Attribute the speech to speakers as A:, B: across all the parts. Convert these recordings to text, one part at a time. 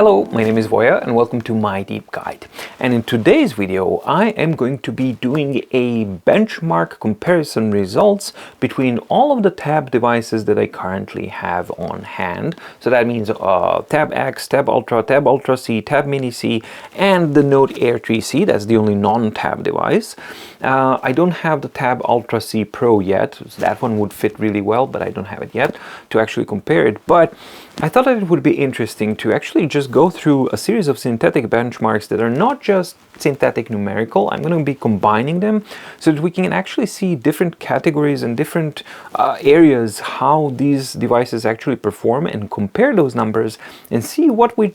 A: Hello, my name is Voya and welcome to My Deep Guide. And in today's video, I am going to be doing a benchmark comparison results between all of the Tab devices that I currently have on hand. So that means Tab X, Tab Ultra C, Tab Mini C, and the Note Air 3C. That's the only non-Tab device. I don't have the Tab Ultra C Pro yet. So that one would fit really well, but I don't have it yet to actually compare it. But I thought that it would be interesting to actually just go through a series of synthetic benchmarks that are not just synthetic numerical. I'm going to be combining them so that we can actually see different categories and different areas how these devices actually perform and compare those numbers and see what we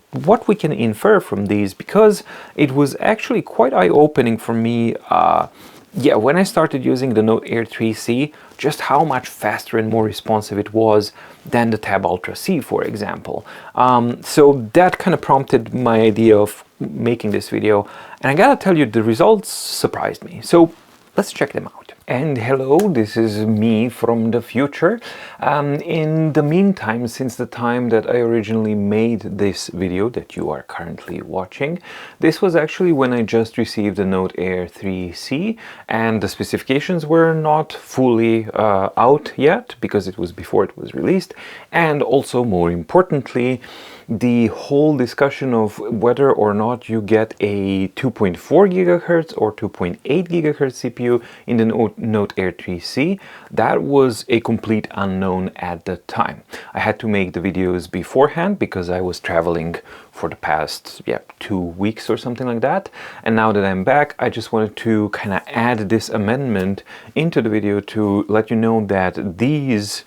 A: can infer from these, because it was actually quite eye-opening for me when I started using the Note Air 3C, just how much faster and more responsive it was than the Tab Ultra C, for example. So that kind of prompted my idea of making this video. And I gotta tell you, the results surprised me. So let's check them out. And hello, this is me from the future. In the meantime, since the time that I originally made this video that you are currently watching, this was actually when I just received the Note Air 3C, and the specifications were not fully out yet because it was before it was released. And also, more importantly, the whole discussion of whether or not you get a 2.4 gigahertz or 2.8 gigahertz CPU in the Note Air 3C, that was a complete unknown at the time. I had to make the videos beforehand because I was traveling for the past 2 weeks or something like that. And now that I'm back, I just wanted to kind of add this amendment into the video to let you know that these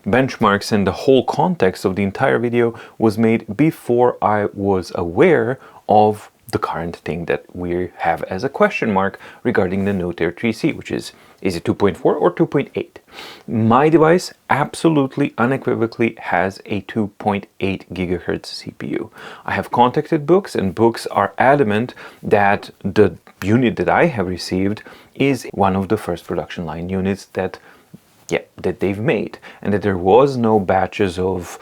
A: benchmarks and the whole context of the entire video was made before I was aware of the current thing that we have as a question mark regarding the Note Air 3C, which is it 2.4 or 2.8? My device absolutely unequivocally has a 2.8 gigahertz CPU. I have contacted Boox, and Boox are adamant that the unit that I have received is one of the first production line units that they've made, and that there was no batches of,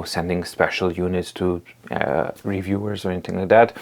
A: sending special units to reviewers or anything like that.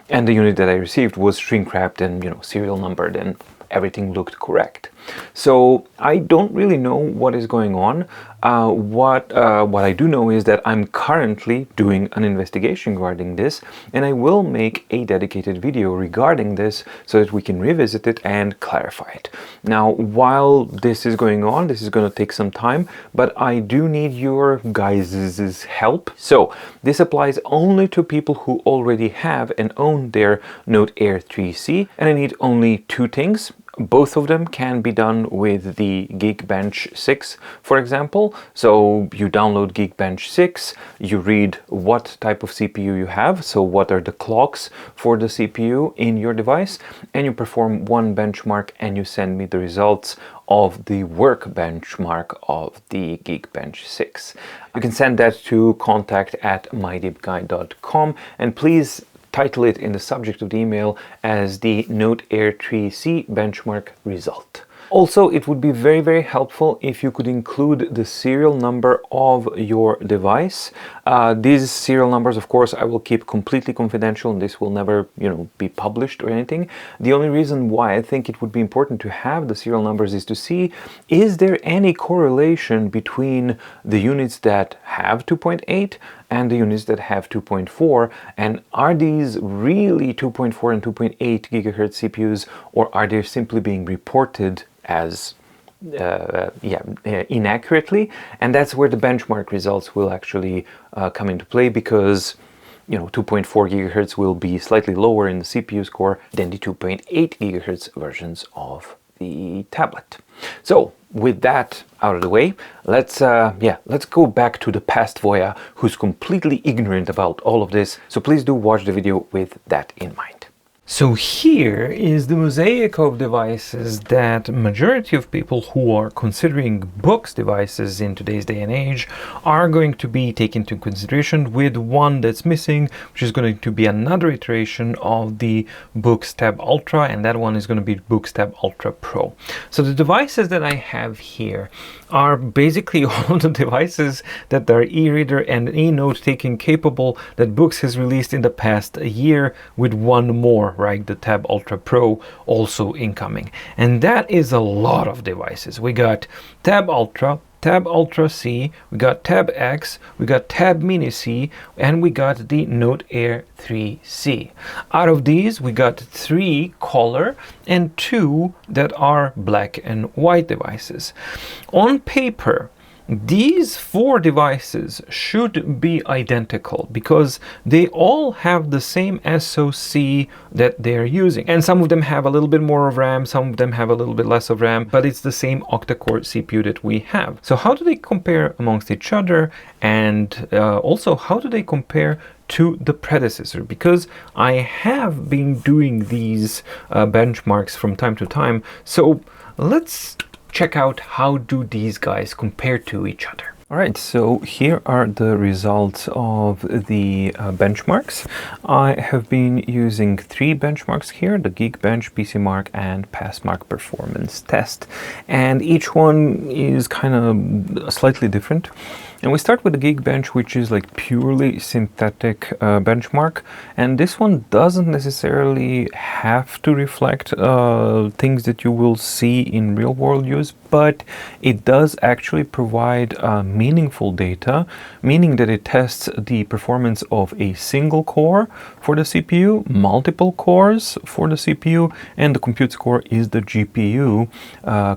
A: And the unit that I received was shrink wrapped and, serial numbered, and everything looked correct. So I don't really know what is going on. What I do know is that I'm currently doing an investigation regarding this, and I will make a dedicated video regarding this so that we can revisit it and clarify it. Now, while this is going on, this is going to take some time, but I do need your guys' help. So this applies only to people who already have and own their Note Air 3C, and I need only two things. Both of them can be done with the Geekbench 6, for example. So you download Geekbench 6, you read what type of CPU you have, so what are the clocks for the CPU in your device, and you perform one benchmark and you send me the results of the work benchmark of the Geekbench 6. You can send that to contact@mydeepguide.com, and please title it in the subject of the email as the Note Air 3C benchmark result. Also, it would be very, very helpful if you could include the serial number of your device. These serial numbers, of course, I will keep completely confidential, and this will never, be published or anything. The only reason why I think it would be important to have the serial numbers is to see, is there any correlation between the units that have 2.8 and the units that have 2.4, and are these really 2.4 and 2.8 gigahertz CPUs, or are they simply being reported as inaccurately? And that's where the benchmark results will actually come into play, because 2.4 gigahertz will be slightly lower in the CPU score than the 2.8 gigahertz versions of the tablet. So with that out of the way, let's go back to the past Voya, who's completely ignorant about all of this. So please do watch the video with that in mind. So here is the mosaic of devices that majority of people who are considering Boox devices in today's day and age are going to be taken into consideration, with one that's missing, which is going to be another iteration of the Boox Tab Ultra, and that one is going to be Boox Tab Ultra Pro. So the devices that I have here are basically all the devices that are e-reader and e-note-taking capable that Boox has released in the past year, with one more, right? The Tab Ultra Pro also incoming. And that is a lot of devices. We got Tab Ultra, Tab Ultra C, we got Tab X, we got Tab Mini C, and we got the Note Air 3C. Out of these, we got 3 color and 2 that are black and white devices. On paper, these 4 devices should be identical because they all have the same SoC that they're using. And some of them have a little bit more of RAM, some of them have a little bit less of RAM, but it's the same octa-core CPU that we have. So how do they compare amongst each other? And also, how do they compare to the predecessor? Because I have been doing these benchmarks from time to time. So let's check out how do these guys compare to each other. All right, so here are the results of the benchmarks. I have been using 3 benchmarks here, the Geekbench, PCMark, and Passmark Performance Test. And each one is kind of slightly different. And we start with the Geekbench, which is like purely synthetic benchmark. And this one doesn't necessarily have to reflect things that you will see in real world use, but it does actually provide meaningful data, meaning that it tests the performance of a single core for the CPU, multiple cores for the CPU, and the compute score is the GPU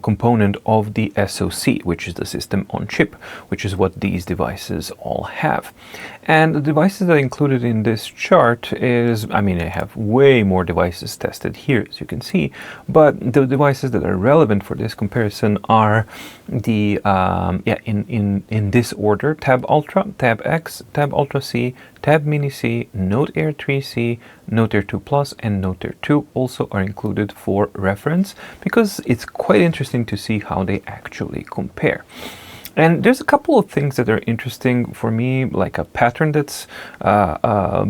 A: component of the SoC, which is the system on chip, which is what these devices all have. And the devices that are included in this chart is, I mean, I have way more devices tested here, as you can see, but the devices that are relevant for this comparison are the, in this order: Tab Ultra, Tab X, Tab Ultra C, Tab Mini C, Note Air 3C, Note Air 2 Plus, and Note Air 2 also are included for reference, because it's quite interesting to see how they actually compare. And there's a couple of things that are interesting for me, like a pattern that's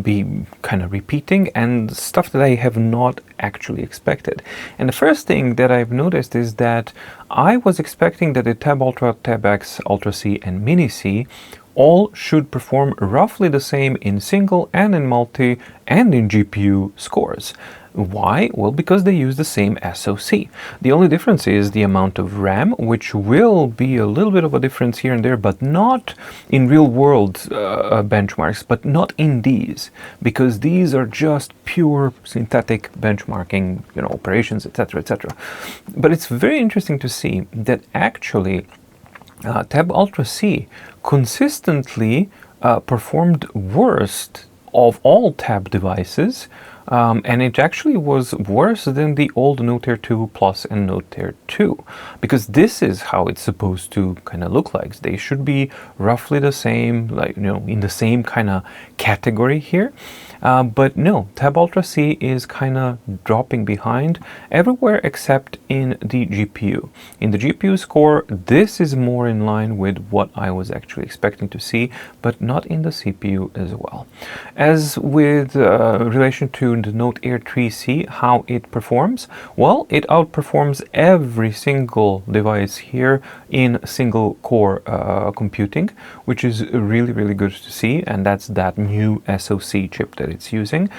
A: be kind of repeating, and stuff that I have not actually expected. And the first thing that I've noticed is that I was expecting that the Tab Ultra, Tab X, Ultra C, and Mini C all should perform roughly the same in single and in multi and in GPU scores. Why? Well, because they use the same SoC. The only difference is the amount of RAM, which will be a little bit of a difference here and there, but not in real world benchmarks, but not in these, because these are just pure synthetic benchmarking, operations, etc., etc. But it's very interesting to see that actually Tab Ultra C consistently performed worst of all Tab devices, and it actually was worse than the old Note Air 2 Plus and Note Air 2, because this is how it's supposed to kind of look like. They should be roughly the same, like, in the same kind of category here. But no, Tab Ultra C is kind of dropping behind everywhere except in the GPU. In the GPU score, this is more in line with what I was actually expecting to see, but not in the CPU as well. As with relation to the Note Air 3C, how it performs, well, it outperforms every single device here in single core computing, which is really, really good to see, and that's that new SoC chip that it's using.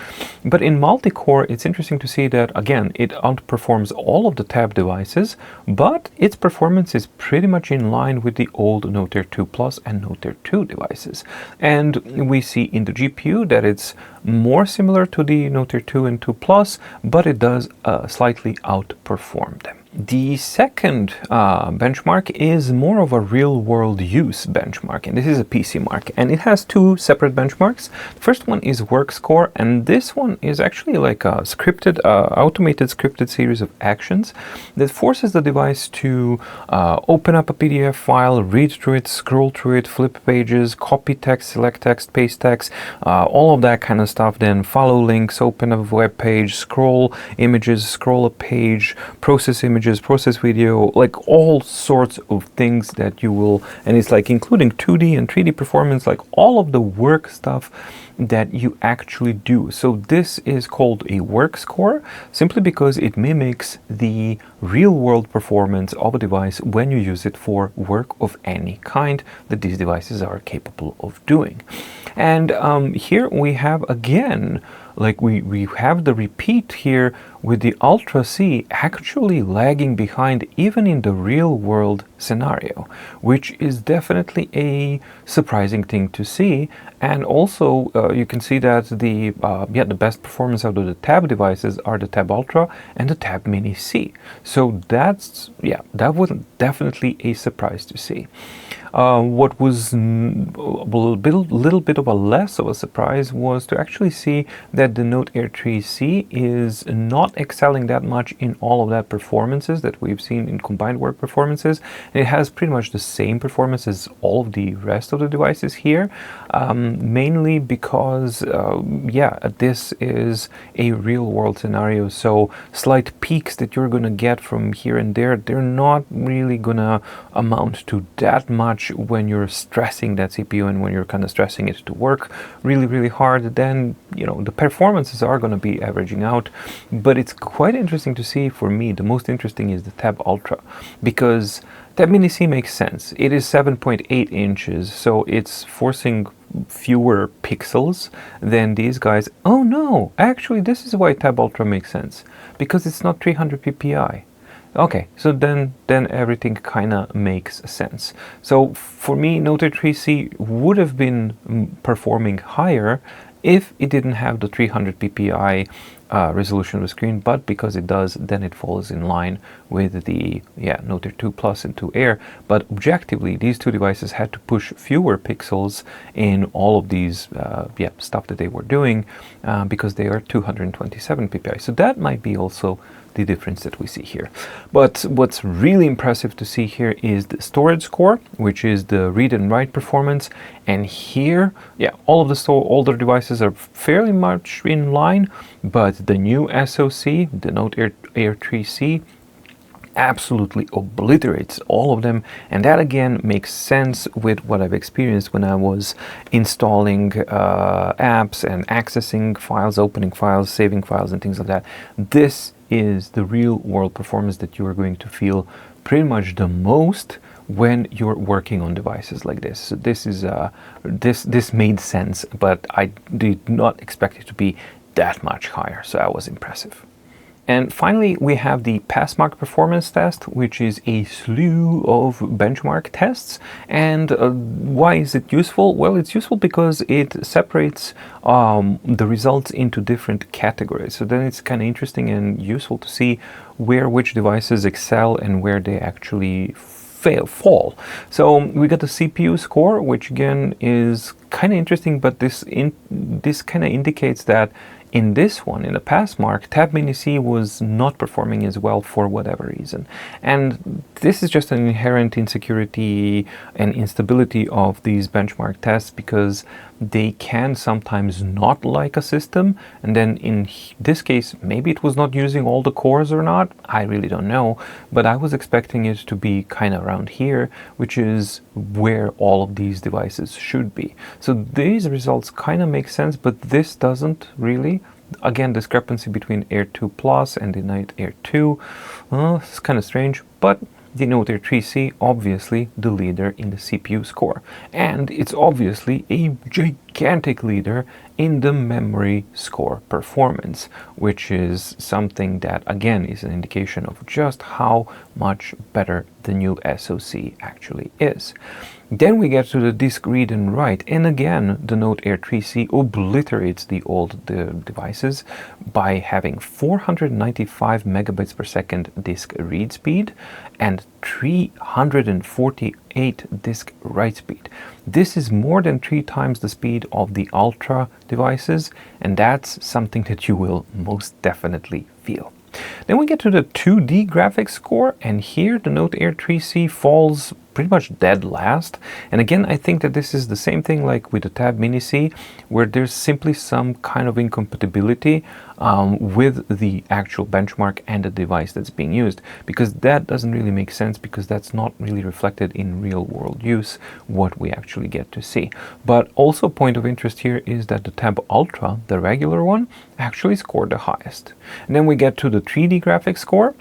A: But in multi-core, it's interesting to see that, again, it outperforms all of the Tab devices, but its performance is pretty much in line with the old Note Air 2 Plus and Note Air 2 devices. And we see in the GPU that it's more similar to the Note Air 2 and 2 Plus, but it does slightly outperform them. The second benchmark is more of a real-world use benchmark, and this is a PCMark, and it has 2 separate benchmarks. The first one is work score, and this one is actually like a scripted, automated scripted series of actions that forces the device to open up a PDF file, read through it, scroll through it, flip pages, copy text, select text, paste text, all of that kind of stuff, then follow links, open a web page, scroll images, scroll a page, process images, images, process video, like all sorts of things that you will, and it's like including 2D and 3D performance, like all of the work stuff that you actually do. So this is called a work score simply because it mimics the real world performance of a device when you use it for work of any kind that these devices are capable of doing. And here we have again, like we have the repeat here with the Ultra C actually lagging behind even in the real world scenario, which is definitely a surprising thing to see. And also you can see that the best performance out of the Tab devices are the Tab Ultra and the Tab Mini C. So that was definitely a surprise to see. What was a little bit of a less of a surprise was to actually see that the Note Air 3C is not excelling that much in all of that performances that we've seen in combined work performances. And it has pretty much the same performance as all of the rest of the devices here, mainly because this is a real world scenario, so slight peaks that you're gonna get from here and there, they're not really gonna amount to that much when you're stressing that CPU and when you're kind of stressing it to work really hard. Then the performances are going to be averaging out. But it's quite interesting to see. For me, the most interesting is the Tab Ultra, because Tab Mini C makes sense. It is 7.8 inches, so it's forcing fewer pixels than these guys. Oh no, actually this is why Tab Ultra makes sense, because it's not 300 ppi. Okay, so then everything kind of makes sense. So for me, Note 3C would have been performing higher if it didn't have the 300 ppi resolution of the screen, but because it does, then it falls in line with the Note Air 2 Plus and 2 Air. But objectively, these two devices had to push fewer pixels in all of these stuff that they were doing because they are 227 ppi. So that might be also the difference that we see here. But what's really impressive to see here is the storage score, which is the read and write performance. And here, all of the older devices are fairly much in line, but the new SoC, the Note Air 3C, absolutely obliterates all of them. And that again makes sense with what I've experienced when I was installing apps and accessing files, opening files, saving files and things like that. This is the real world performance that you are going to feel pretty much the most when you're working on devices like this. So this is this made sense, but I did not expect it to be that much higher, so that was impressive. And finally, we have the Passmark performance test, which is a slew of benchmark tests. And why is it useful? Well, it's useful because it separates the results into different categories. So then it's kind of interesting and useful to see where which devices excel and where they actually fall. So we got the CPU score, which again is kind of interesting, but this kind of indicates that in this one, in the Passmark, Tab Mini C was not performing as well for whatever reason. And this is just an inherent insecurity and instability of these benchmark tests, because they can sometimes not like a system. And then in this case, maybe it was not using all the cores or not. I really don't know. But I was expecting it to be kind of around here, which is where all of these devices should be. So these results kind of make sense, but this doesn't really. Again, discrepancy between Air 2 Plus and the Note Air 2. It's kind of strange, but the Note Air 3C obviously the leader in the CPU score, and it's obviously a gigantic leader in the memory score performance, which is something that again is an indication of just how much better the new SoC actually is. Then we get to the disk read and write, and again the Note Air 3C obliterates the old devices by having 495 megabits per second disk read speed and 348 disk write speed. This is more than 3 times the speed of the Ultra devices, and that's something that you will most definitely feel. Then we get to the 2D graphics score, and here the Note Air 3C falls pretty much dead last. And again, I think that this is the same thing like with the Tab Mini C, where there's simply some kind of incompatibility with the actual benchmark and the device that's being used, because that doesn't really make sense, because that's not really reflected in real world use what we actually get to see. But also point of interest here is that the Tab Ultra, the regular one, actually scored the highest. And then we get to the 3D graphics score.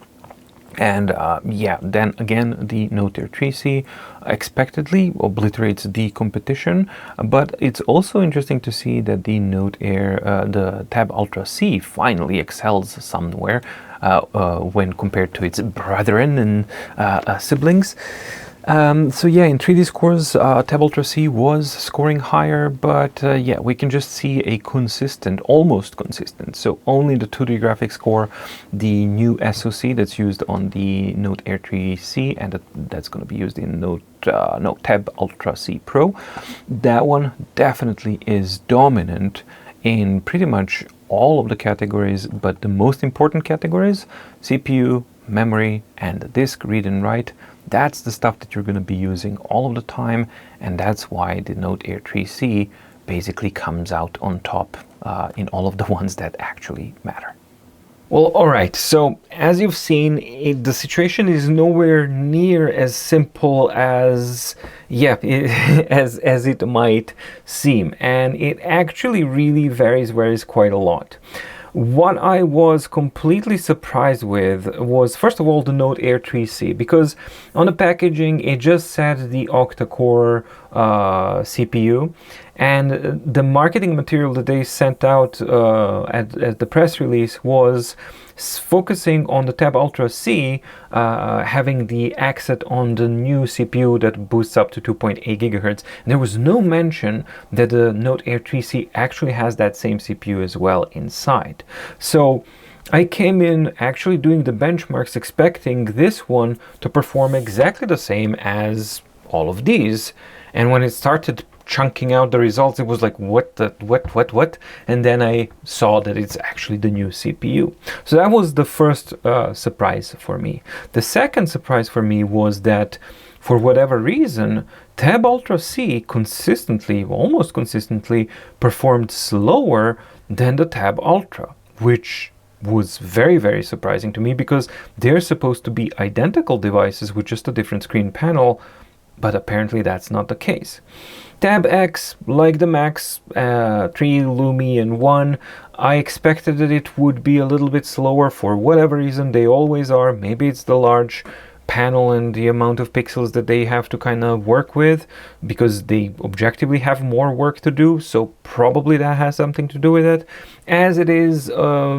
A: And yeah, then again, the Note Air 3C expectedly obliterates the competition, but it's also interesting to see that the Note Air, the Tab Ultra C finally excels somewhere when compared to its brethren and siblings. So yeah, in 3D scores, Tab Ultra C was scoring higher, but yeah, we can just see a consistent, almost consistent. So only the 2D graphics score, the new SoC that's used on the Note Air 3C, and that's going to be used in Tab Ultra C Pro, that one definitely is dominant in pretty much all of the categories, but the most important categories, CPU, memory, and disk read and write, that's the stuff that you're going to be using all of the time, and that's why the Note Air 3C basically comes out on top in all of the ones that actually matter. Well, alright, so as you've seen, the situation is nowhere near as simple as, yeah, as it might seem, and it actually really varies quite a lot. What I was completely surprised with was, first of all, the Note Air 3C, because on the packaging it just said the octa-core CPU, and the marketing material that they sent out at the press release was focusing on the Tab Ultra C having the accent on the new CPU that boosts up to 2.8 gigahertz. There was no mention that the Note Air 3C actually has that same CPU as well inside. So I came in actually doing the benchmarks expecting this one to perform exactly the same as all of these, and when it started chunking out the results, it was like, what? And then I saw that it's actually the new CPU. So that was the first surprise for me. The second surprise for me was that for whatever reason, Tab Ultra C consistently, almost consistently, performed slower than the Tab Ultra, which was very surprising to me, because they're supposed to be identical devices with just a different screen panel, but apparently that's not the case. Tab X, like the Max 3, Lumi, and 1, I expected that it would be a little bit slower for whatever reason. They always are. Maybe it's the large panel and the amount of pixels that they have to kind of work with, because they objectively have more work to do, so probably that has something to do with it. As it is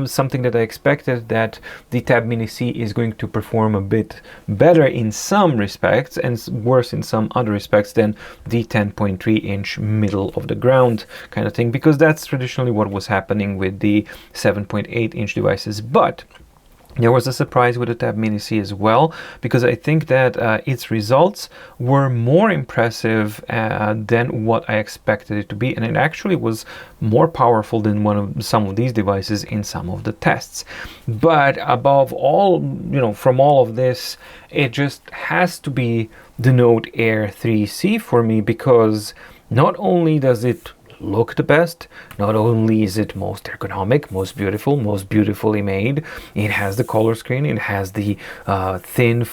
A: something that I expected, that the Tab Mini C is going to perform a bit better in some respects and worse in some other respects than the 10.3 inch middle of the ground kind of thing, because that's traditionally what was happening with the 7.8 inch devices. But there was a surprise with the Tab Mini C as well, because I think that its results were more impressive than what I expected it to be, and it actually was more powerful than some of these devices in some of the tests. But above all, from all of this, it just has to be the Note Air 3C for me, because not only does it look the best, not only is it most ergonomic, most beautiful, most beautifully made, it has the color screen, it has the thin,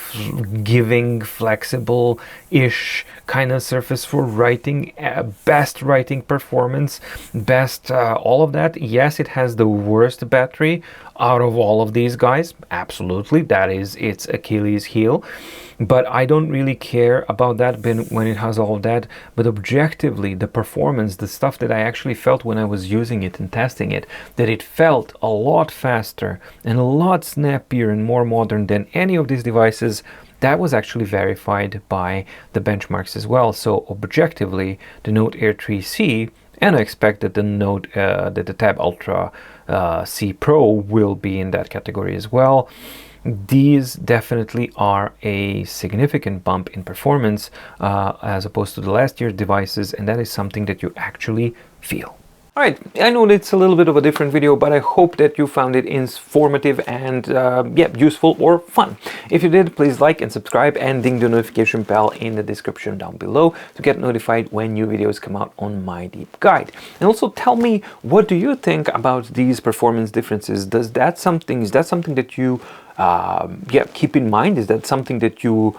A: giving, flexible-ish kind of surface for writing, best writing performance, best all of that. Yes, it has the worst battery out of all of these guys, absolutely, that is its Achilles heel. But I don't really care about that when it has all of that. But objectively, the performance, the stuff that I actually felt when I was using it and testing it, that it felt a lot faster and a lot snappier and more modern than any of these devices, that was actually verified by the benchmarks as well. So objectively, the Note Air 3C, and I expect that the Tab Ultra C Pro will be in that category as well. These definitely are a significant bump in performance as opposed to the last year's devices, and that is something that you actually feel. All right, I know it's a little bit of a different video, but I hope that you found it informative and yeah, useful or fun. If you did, please like and subscribe and ding the notification bell in the description down below to get notified when new videos come out on My Deep Guide. And also tell me, what do you think about these performance differences? Is that something that you yeah, keep in mind? Is that something that you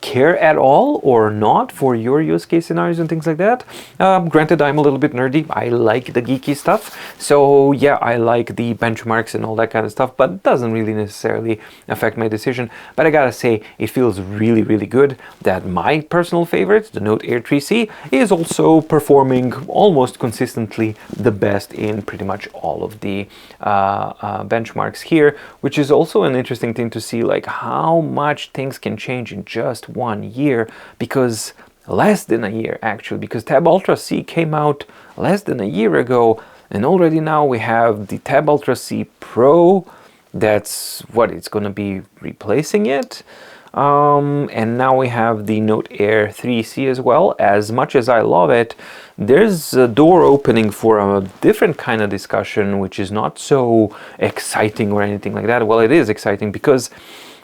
A: care at all or not for your use case scenarios and things like that? Granted, I'm a little bit nerdy. I like the geeky stuff. So yeah, I like the benchmarks and all that kind of stuff, but it doesn't really necessarily affect my decision. But I gotta say, it feels really, really good that my personal favorite, the Note Air 3C, is also performing almost consistently the best in pretty much all of the benchmarks here, which is also an interesting thing to see, like how much things can change in just 1 year, because less than a year actually, because Tab Ultra C came out less than a year ago, and already now we have the Tab Ultra C Pro. That's what it's going to be replacing it. And now we have the Note Air 3C as well. As much as I love it, there's a door opening for a different kind of discussion, which is not so exciting or anything like that. Well, it is exciting because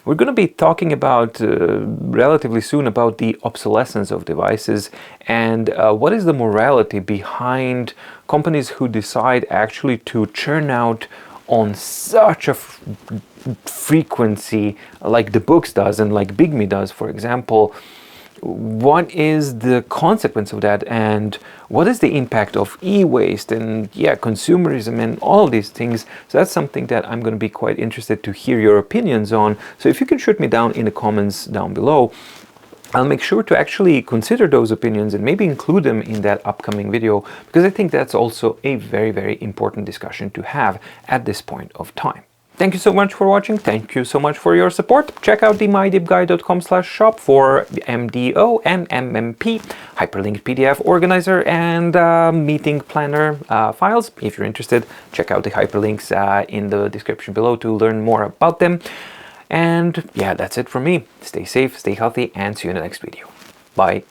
A: we're going to be talking about relatively soon about the obsolescence of devices and what is the morality behind companies who decide actually to churn out on such a frequency like the Boox does and like Bigme does, for example. What is the consequence of that, and what is the impact of e-waste and yeah, consumerism and all of these things? So that's something that I'm going to be quite interested to hear your opinions on. So if you can shoot me down in the comments down below, I'll make sure to actually consider those opinions and maybe include them in that upcoming video, because I think that's also a very, very important discussion to have at this point of time. Thank you so much for watching. Thank you so much for your support. Check out the mydeepguide.com/shop for MDO and MMP, hyperlinked PDF organizer and meeting planner files. If you're interested, check out the hyperlinks in the description below to learn more about them. And yeah, that's it from me. Stay safe, stay healthy, and see you in the next video. Bye.